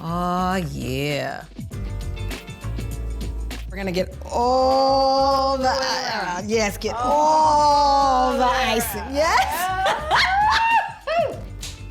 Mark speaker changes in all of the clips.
Speaker 1: Oh, yeah. We're gonna get all the, yes, get all the icing, yes?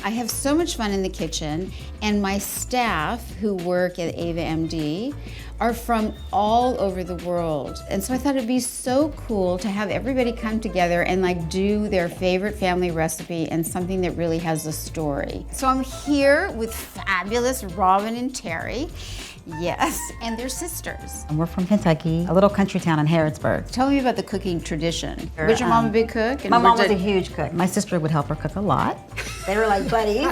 Speaker 2: I have so much fun in the kitchen, and my staff who work at Ava MD are from all over the world. And so I thought it'd be so cool to have everybody come together and like do their favorite family recipe and something that really has a story. So I'm here with fabulous Robin and Terri. Yes, and they're sisters.
Speaker 3: And we're from Kentucky, a little country town in Harrodsburg.
Speaker 2: Tell me about the cooking tradition. Was your mom a big cook? And
Speaker 3: My mom was a huge cook. My sister would help her cook a lot. They were like buddies.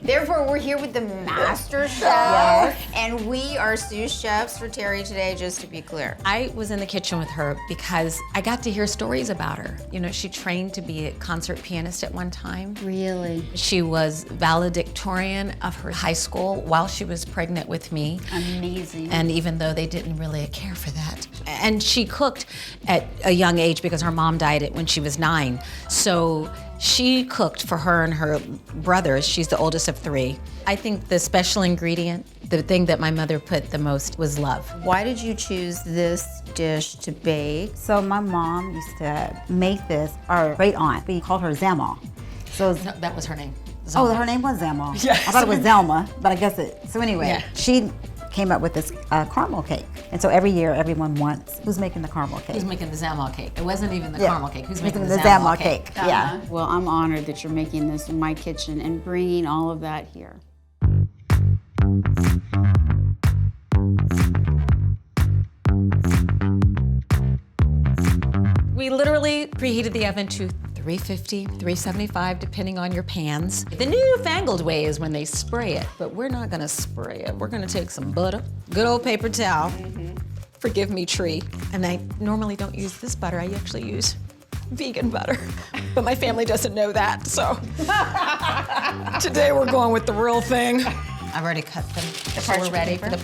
Speaker 2: Therefore, we're here with the master chef,
Speaker 3: Yes.
Speaker 2: and we are sous chefs for Terri today, just to be clear.
Speaker 1: I was in the kitchen with her because I got to hear stories about her. You know, she trained to be a concert pianist at one time.
Speaker 2: Really?
Speaker 1: She was valedictorian of her high school while she was pregnant with me.
Speaker 2: Amazing.
Speaker 1: And even though they didn't really care for that. And she cooked at a young age because her mom died when she was 9. So she cooked for her and her brothers. She's the oldest of 3. I think the special ingredient, the thing that my mother put the most, was love.
Speaker 2: Why did you choose this dish to bake?
Speaker 3: So my mom used to make this, our great aunt, we called her Zelma. So
Speaker 1: No, that was her name.
Speaker 3: Oh,
Speaker 1: Zelma.
Speaker 3: her name was Zelma.
Speaker 1: Yes.
Speaker 3: I thought it was Zelma, but I guess it, so anyway,
Speaker 1: Yeah.
Speaker 3: she came up with this caramel cake. And so every year, everyone wants, who's making the caramel cake?
Speaker 1: Who's making the Zelma cake? It wasn't even the
Speaker 3: Yeah.
Speaker 1: caramel cake. Who's making
Speaker 3: the
Speaker 1: the
Speaker 3: Zelma
Speaker 1: Zelma cake?
Speaker 3: Yeah.
Speaker 2: Well, I'm honored that you're making this in my kitchen and bringing all of that here.
Speaker 1: We literally preheated the oven to 350, 375, depending on your pans. The newfangled way is when they spray it, but we're not gonna spray it. We're gonna take some butter, good old paper towel. Forgive me, tree. And I normally don't use this butter, I actually use vegan butter. But my family doesn't know that, so. Today we're going with the real thing. I've already cut them, so we're ready for the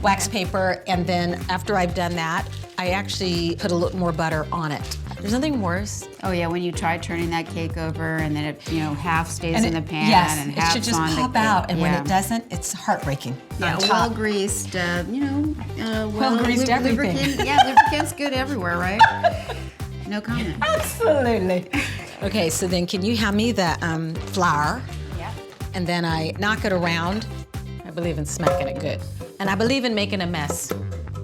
Speaker 1: wax paper. And then after I've done that, I actually put a little more butter on it. There's nothing worse.
Speaker 2: Oh yeah, when you try turning that cake over and then it, half stays in the pan
Speaker 1: yes,
Speaker 2: and
Speaker 1: it
Speaker 2: half's
Speaker 1: should just
Speaker 2: on the
Speaker 1: pop
Speaker 2: cake.
Speaker 1: out, and when
Speaker 2: Yeah.
Speaker 1: it doesn't, it's heartbreaking.
Speaker 2: Yeah,
Speaker 1: On top.
Speaker 2: well greased,
Speaker 1: Well-greased everything.
Speaker 2: lubricant. Yeah, lubricant's good everywhere, right? No comment.
Speaker 1: Absolutely. Okay, so then can you hand me the flour?
Speaker 2: Yeah.
Speaker 1: And then I knock it around. I believe in smacking it good. And I believe in making a mess.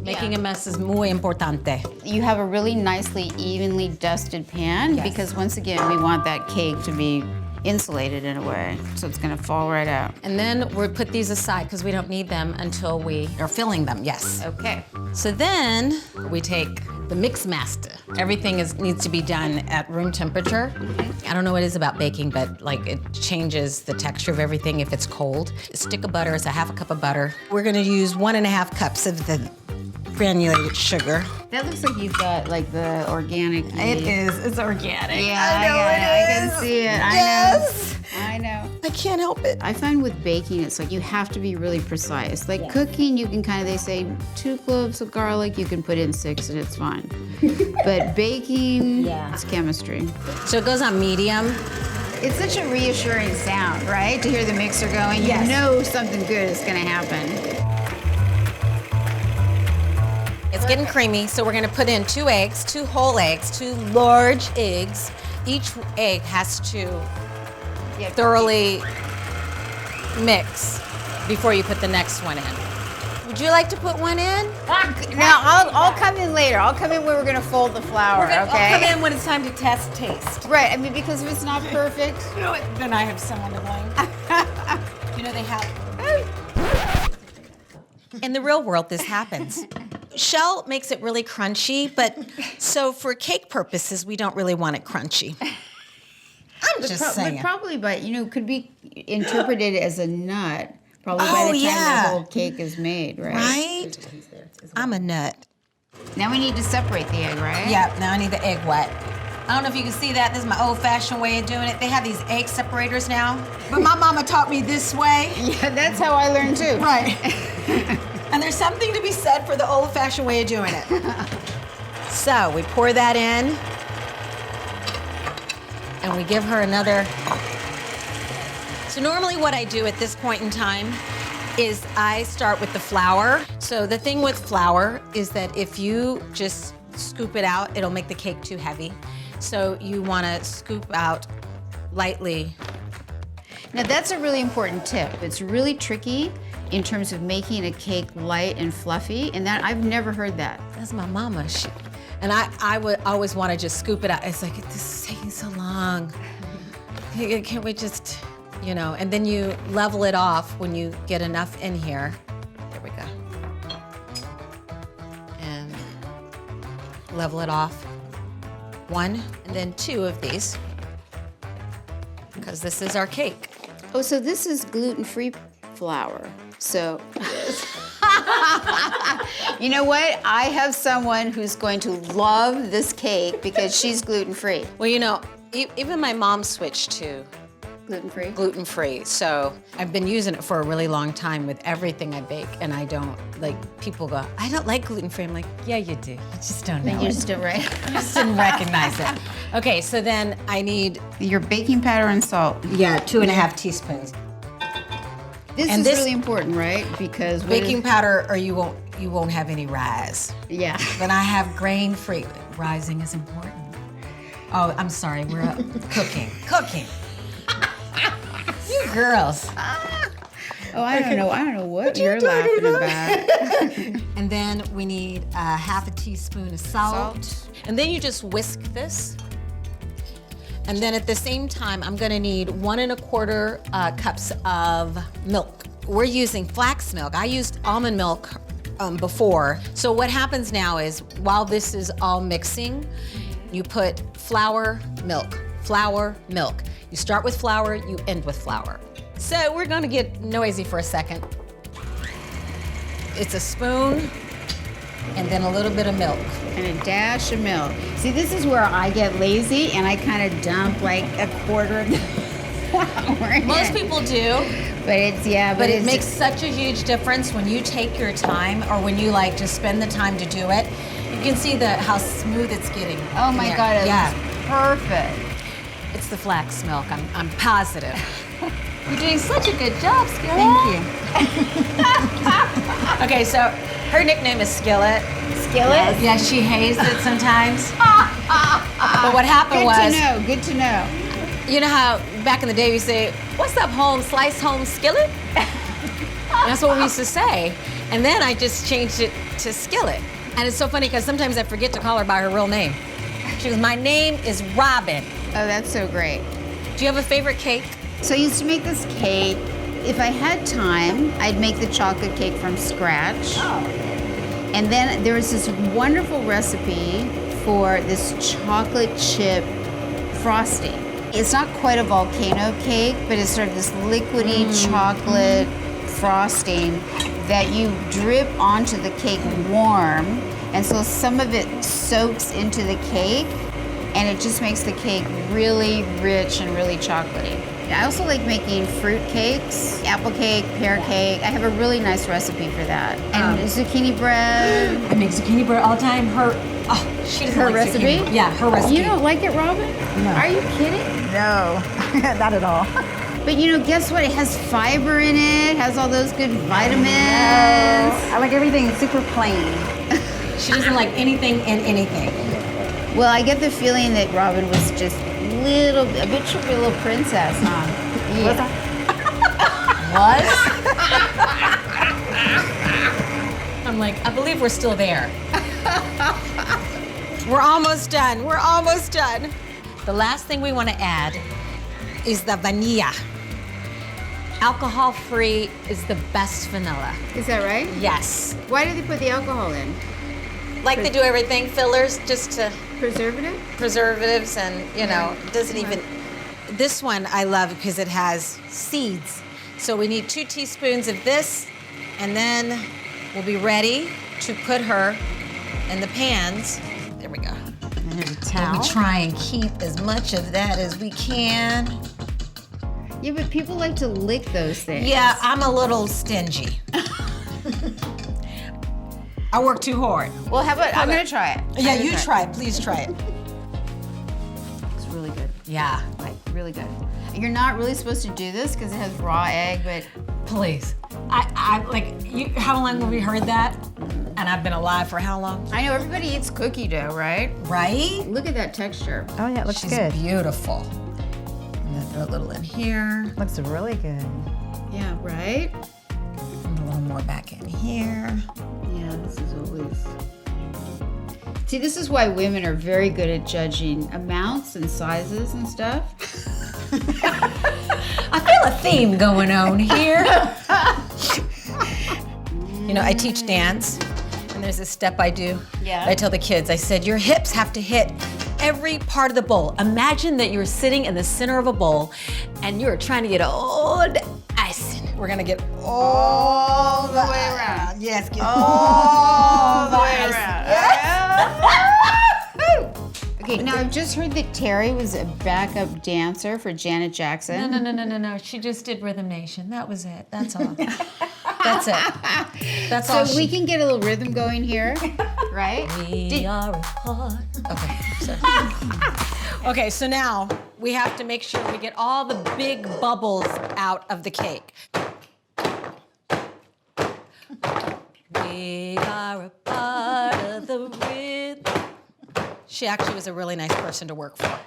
Speaker 1: Making a mess is muy importante.
Speaker 2: You have a really nicely, evenly dusted pan
Speaker 1: Yes.
Speaker 2: because once again, we want that cake to be insulated in a way, so it's gonna fall right out.
Speaker 1: And then we put these aside because we don't need them until we are filling them, yes.
Speaker 2: Okay.
Speaker 1: So then we take the mix master. Everything needs to be done at room temperature. I don't know what it is about baking, but like it changes the texture of everything if it's cold. A stick of butter is a half a cup of butter. We're gonna use 1.5 cups of the granulated sugar.
Speaker 2: That looks like you've got like the organic.
Speaker 1: It is, it's organic.
Speaker 2: Yeah,
Speaker 1: I know
Speaker 2: I can see it.
Speaker 1: Yes.
Speaker 2: I know.
Speaker 1: I can't help it.
Speaker 2: I find with baking, it's like you have to be really precise. Like cooking, you can kind of, they say 2 cloves of garlic, you can put in 6 and it's fine. But baking, it's chemistry.
Speaker 1: So it goes on medium.
Speaker 2: It's such a reassuring sound, right? To hear the mixer going, you know something good is gonna happen.
Speaker 1: It's getting creamy, so we're gonna put in 2 eggs, 2 whole eggs, 2 large eggs. Each egg has to thoroughly mix before you put the next one in. Would you like to put one in?
Speaker 2: Now, I'll come in later. I'll come in when we're gonna fold the flour, okay?
Speaker 1: I'll come in when it's time to test taste.
Speaker 2: Right, I mean, because if it's not perfect.
Speaker 1: You know what? Then I have someone to blame. You know they have. In the real world, this happens. Shell makes it really crunchy, but so for cake purposes, we don't really want it crunchy. I'm just saying.
Speaker 2: But probably could be interpreted as a nut, probably by the time the whole cake is made, right?
Speaker 1: Right? I'm a nut.
Speaker 2: Now we need to separate the egg, right?
Speaker 1: Yep, now I need the egg white. I don't know if you can see that. This is my old-fashioned way of doing it. They have these egg separators now, but my mama taught me this way.
Speaker 2: Yeah, that's how I learned too.
Speaker 1: Right. And there's something to be said for the old-fashioned way of doing it. So we pour that in, and we give her another. So normally what I do at this point in time is I start with the flour. So the thing with flour is that if you just scoop it out, it'll make the cake too heavy. So you wanna scoop out lightly.
Speaker 2: Now that's a really important tip. It's really tricky in terms of making a cake light and fluffy, and that I've never heard that.
Speaker 1: That's my mama. And I would always want to just scoop it out. It's like, this is taking so long. Can't we just, and then you level it off when you get enough in here. There we go. And level it off. 1, and then 2 of these, because this is our cake.
Speaker 2: Oh, so this is gluten-free flour. So, you know what? I have someone who's going to love this cake because she's gluten-free.
Speaker 1: Well, even my mom switched to
Speaker 2: Gluten-free?
Speaker 1: gluten-free. So I've been using it for a really long time with everything I bake, and I don't, people go, I don't like gluten-free. I'm like, yeah, you do. You just don't know
Speaker 2: You
Speaker 1: it.
Speaker 2: just don't, right?
Speaker 1: You just didn't recognize it. Okay, so then I need,
Speaker 2: Your baking powder and salt.
Speaker 1: 2.5 teaspoons.
Speaker 2: This
Speaker 1: And
Speaker 2: is
Speaker 1: this-
Speaker 2: really important, right? Because what
Speaker 1: Baking powder, or you won't have any rise.
Speaker 2: yeah.
Speaker 1: But I have grain-free. Rising is important. Oh, I'm sorry, we're cooking. You girls.
Speaker 2: Oh, I don't know what you're laughing about.
Speaker 1: And then we need 1/2 teaspoon of salt. And then you just whisk this. And then at the same time, I'm gonna need 1 1/4 cups of milk. We're using flax milk. I used almond milk before. So what happens now is, while this is all mixing, you put flour, milk, flour, milk. You start with flour, you end with flour. So we're gonna get noisy for a second. It's a spoon, and then a little bit of milk.
Speaker 2: And a dash of milk. See, this is where I get lazy and I kind of dump like 1/4 of the flour in.
Speaker 1: Most people do,
Speaker 2: But it's, yeah,
Speaker 1: but it
Speaker 2: it's,
Speaker 1: makes such a huge difference when you take your time, or when you just spend the time to do it. You can see how smooth it's getting.
Speaker 2: oh
Speaker 1: in
Speaker 2: my
Speaker 1: there.
Speaker 2: God, it
Speaker 1: Yeah,
Speaker 2: looks perfect.
Speaker 1: it's the flax milk. I'm positive. You're doing such a good job, Skillet.
Speaker 3: Thank you.
Speaker 1: Okay, so her nickname is Skillet.
Speaker 2: Skillet?
Speaker 1: Yeah, she hates it sometimes. But what happened was,
Speaker 2: Good to know.
Speaker 1: you know how back in the day we say, "What's up, home slice, home skillet?" That's what we used to say. And then I just changed it to Skillet. And it's so funny because sometimes I forget to call her by her real name. She goes, "My name is Robin."
Speaker 2: Oh, that's so great.
Speaker 1: Do you have a favorite cake?
Speaker 2: So I used to make this cake. If I had time, I'd make the chocolate cake from scratch.
Speaker 1: Oh.
Speaker 2: And then there was this wonderful recipe for this chocolate chip frosting. It's not quite a volcano cake, but it's sort of this liquidy chocolate frosting that you drip onto the cake warm. And so some of it soaks into the cake, and it just makes the cake really rich and really chocolatey. I also like making fruit cakes, apple cake, pear cake. I have a really nice recipe for that. And zucchini bread.
Speaker 1: I make zucchini bread all the time. She doesn't
Speaker 2: Her
Speaker 1: like
Speaker 2: recipe?
Speaker 1: zucchini. Yeah, her recipe.
Speaker 2: You don't like it, Robin?
Speaker 3: No.
Speaker 2: Are you kidding?
Speaker 3: No, not at all.
Speaker 2: But guess what? It has fiber in it. It has all those good vitamins.
Speaker 3: I like everything super plain.
Speaker 1: She doesn't like anything in anything.
Speaker 2: Well, I get the feeling that Robin was just a bit of a little princess, huh?
Speaker 3: Was I?
Speaker 1: Was? I'm like, I believe we're still there. We're almost done. We're almost done. The last thing we want to add is the vanilla. Alcohol-free is the best vanilla.
Speaker 2: Is that right?
Speaker 1: Yes.
Speaker 2: Why do they put the alcohol in?
Speaker 1: Like they do everything, fillers, just to
Speaker 2: Preservative?
Speaker 1: preservatives, and it doesn't even. This one I love because it has seeds. So we need 2 teaspoons of this, and then we'll be ready to put her in the pans. There we go.
Speaker 3: And here's a
Speaker 1: And
Speaker 3: towel.
Speaker 1: we try and keep as much of that as we can.
Speaker 2: Yeah, but people like to lick those things.
Speaker 1: Yeah, I'm a little stingy. I work too hard.
Speaker 2: Well, how about I'm gonna try it.
Speaker 1: Yeah,
Speaker 2: I'm gonna
Speaker 1: you try it. Please try it.
Speaker 2: It's really good.
Speaker 1: Yeah.
Speaker 2: Like really good. You're not really supposed to do this because it has raw egg, but
Speaker 1: Please. I like, how long have we heard that? And I've been alive for how long?
Speaker 2: I know everybody eats cookie dough, right?
Speaker 1: Right?
Speaker 2: Look at that texture.
Speaker 3: Oh yeah, it looks
Speaker 1: She's
Speaker 3: good.
Speaker 1: beautiful. And then throw a little in here.
Speaker 3: Looks really good.
Speaker 2: Yeah, right?
Speaker 1: And a little more back in here.
Speaker 2: Yeah, this is always. See, this is why women are very good at judging amounts and sizes and stuff.
Speaker 1: I feel a theme going on here. You know, I teach dance, and there's this step I do.
Speaker 2: Yeah.
Speaker 1: I tell the kids, I said, your hips have to hit every part of the bowl. Imagine that you're sitting in the center of a bowl, and you're trying to get old icing. We're gonna get all
Speaker 2: the way around.
Speaker 1: Yes, get
Speaker 2: All the way
Speaker 1: icing.
Speaker 2: around. Okay, now I've just heard that Terri was a backup dancer for Janet Jackson.
Speaker 1: No. She just did Rhythm Nation. That was it. That's all. That's it. That's all.
Speaker 2: So we can get a little rhythm going here, right?
Speaker 1: We are apart. Okay. Sorry. Okay, so now we have to make sure we get all the big bubbles out of the cake. We are a part of the rhythm. She actually was a really nice person to work for.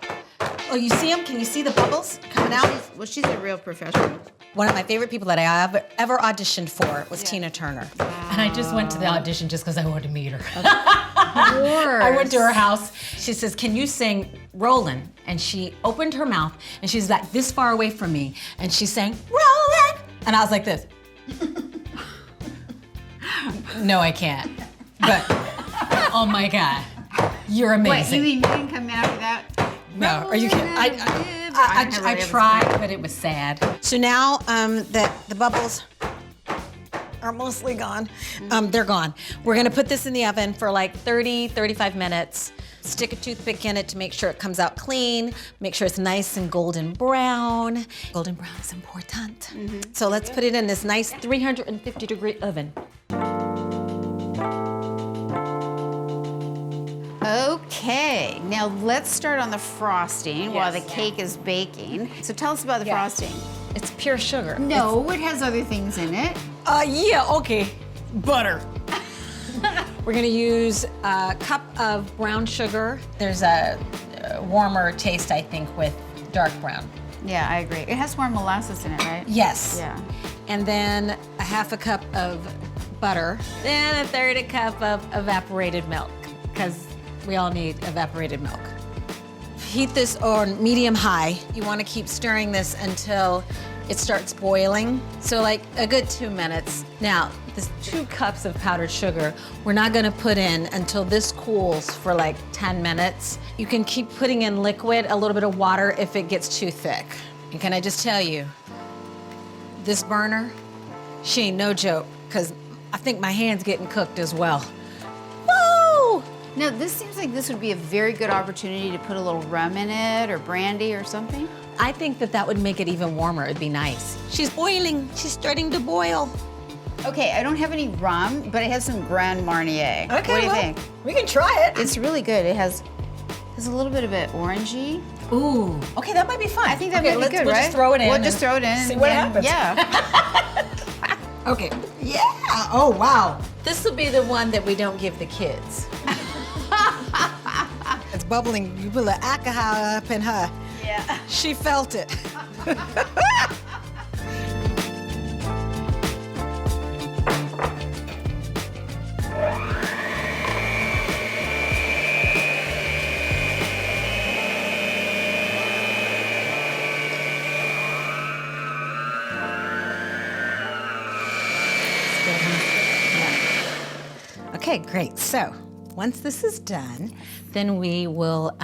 Speaker 1: Oh, you see them? Can you see the bubbles coming out?
Speaker 2: Well, she's a real professional.
Speaker 1: One of my favorite people that I have ever auditioned for was Tina Turner. And I just went to the audition just because I wanted to meet her. I went to her house. She says, can you sing Rollin'? And she opened her mouth and she's like this far away from me. And she sang Rollin'. And I was like this. No, I can't. But, oh my God, you're amazing.
Speaker 2: Wait, you mean you didn't come out with that?
Speaker 1: No, are you kidding? I tried, but it was sad. So now that the bubbles are mostly gone, they're gone. We're gonna put this in the oven for like 30, 35 minutes. Stick a toothpick in it to make sure it comes out clean. Make sure it's nice and golden brown. Golden brown is important. So let's put it in this nice 350-degree oven.
Speaker 2: Okay, now let's start on the frosting while the cake is baking. So tell us about the frosting.
Speaker 1: It's pure sugar.
Speaker 2: No, it has other things in it.
Speaker 1: Yeah, okay. Butter. We're gonna use a cup of brown sugar. There's a warmer taste, I think, with dark brown.
Speaker 2: Yeah, I agree. It has more molasses in it, right?
Speaker 1: Yes.
Speaker 2: Yeah.
Speaker 1: And then a half a cup of butter. Then a third a cup of evaporated milk, because we all need evaporated milk. Heat this on medium high. You want to keep stirring this until it starts boiling. So like a good 2 minutes. Now, this 2 cups of powdered sugar, we're not gonna put in until this cools for like 10 minutes. You can keep putting in liquid, a little bit of water if it gets too thick. And can I just tell you, this burner, she ain't no joke, because I think my hand's getting cooked as well. Woo!
Speaker 2: Now, this seems like this would be a very good opportunity to put a little rum in it or brandy or something.
Speaker 1: I think that that would make it even warmer. It'd be nice. She's boiling. She's starting to boil.
Speaker 2: Okay, I don't have any rum, but I have some Grand Marnier.
Speaker 1: Okay,
Speaker 2: what do you
Speaker 1: well,
Speaker 2: think?
Speaker 1: We can try it.
Speaker 2: It's really good. It has a little bit of it orangey.
Speaker 1: Ooh. Okay, that might be fun.
Speaker 2: I think that
Speaker 1: okay,
Speaker 2: might be good,
Speaker 1: we'll
Speaker 2: right?
Speaker 1: just throw it in.
Speaker 2: We'll just throw it in.
Speaker 1: See what happens.
Speaker 2: Yeah.
Speaker 1: Okay. Yeah. Oh, wow. This will be the one that we don't give the kids. It's bubbling. You put a little alcohol up in her.
Speaker 2: Yeah.
Speaker 1: She felt it. Okay, great. So once this is done, then we will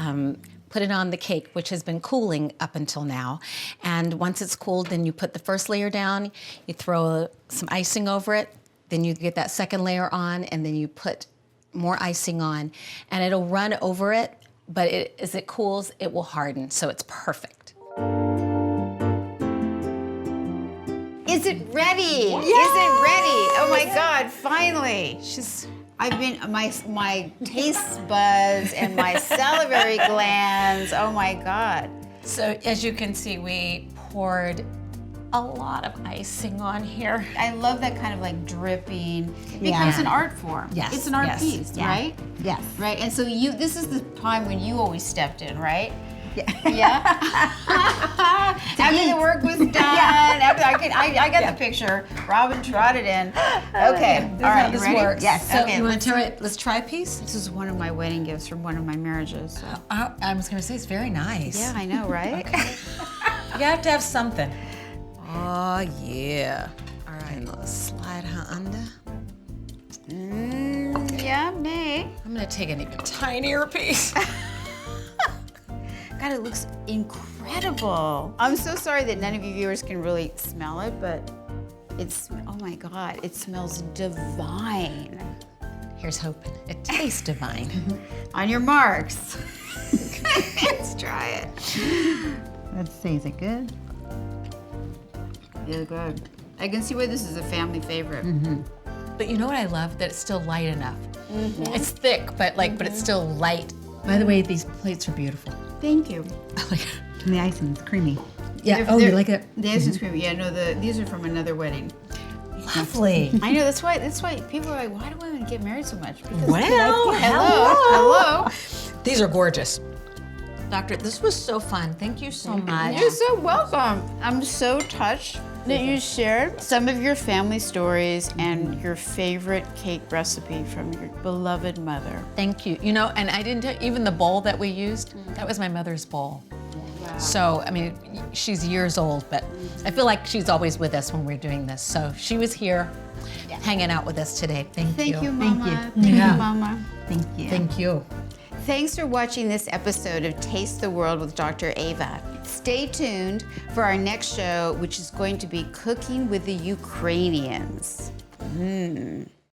Speaker 1: put it on the cake, which has been cooling up until now. And once it's cooled, then you put the first layer down, you throw some icing over it, then you get that second layer on, and then you put more icing on, and it'll run over it, but as it cools, it will harden, so it's perfect.
Speaker 2: Is it ready? Yes! Is it ready? Oh my God, finally. I've been, my taste buds and my salivary glands, oh my God.
Speaker 1: So as you can see, we poured a lot of icing on here.
Speaker 2: I love that kind of like dripping. It
Speaker 3: Yeah.
Speaker 2: becomes an art form.
Speaker 1: Yes,
Speaker 2: It's an art
Speaker 1: yes,
Speaker 2: piece,
Speaker 3: yeah.
Speaker 2: right?
Speaker 3: Yes.
Speaker 2: Right, and so this is the time when you always stepped in, right?
Speaker 3: Yeah.
Speaker 2: Yeah. After the work was done, after I got the picture. Robin trotted in. Okay, all right, you ready?
Speaker 3: Yes.
Speaker 1: So
Speaker 2: Okay,
Speaker 1: you want to try it? Let's try a piece.
Speaker 2: This is one of my wedding gifts from one of my marriages. So.
Speaker 1: I was gonna say it's very nice.
Speaker 2: Yeah, I know, right?
Speaker 1: You have to have something. Oh yeah. All right, let's slide her under.
Speaker 2: Yummy.
Speaker 1: I'm gonna take an even tinier piece.
Speaker 2: God, it looks incredible. I'm so sorry that none of you viewers can really smell it, but oh my God, it smells divine.
Speaker 1: Here's hoping. It tastes divine.
Speaker 2: On your marks. Let's try it.
Speaker 3: Let's see, is it good?
Speaker 2: Yeah, good. I can see why this is a family favorite.
Speaker 1: But you know what I love? That it's still light enough. It's thick, but it's still light. By the way, these plates are beautiful.
Speaker 2: Thank you.
Speaker 3: And the icing is creamy.
Speaker 1: Yeah.
Speaker 2: They're-
Speaker 1: Oh, you
Speaker 2: they're-
Speaker 1: like it?
Speaker 2: The icing cream. Yeah, no, these are from another wedding.
Speaker 1: Lovely.
Speaker 2: I know, that's why people are like, why do women get married so much? Because
Speaker 1: Well,
Speaker 2: hello.
Speaker 1: These are gorgeous. Doctor, this was so fun. Thank you so much.
Speaker 2: You're so welcome. I'm so touched that you shared some of your family stories and your favorite cake recipe from your beloved mother.
Speaker 1: Thank you. You know, and I didn't tell even the bowl that we used, that was my mother's bowl.
Speaker 2: Wow.
Speaker 1: So, I mean, she's years old, but I feel like she's always with us when we're doing this. So she was here hanging out with us today. Thank you.
Speaker 2: Thank you, Mama.
Speaker 3: you.
Speaker 2: Thank
Speaker 1: Yeah.
Speaker 2: you, Mama.
Speaker 3: Thank you.
Speaker 1: Thank you.
Speaker 2: Thanks for watching this episode of Taste the World with Dr. Ava. Stay tuned for our next show, which is going to be Cooking with the Ukrainians.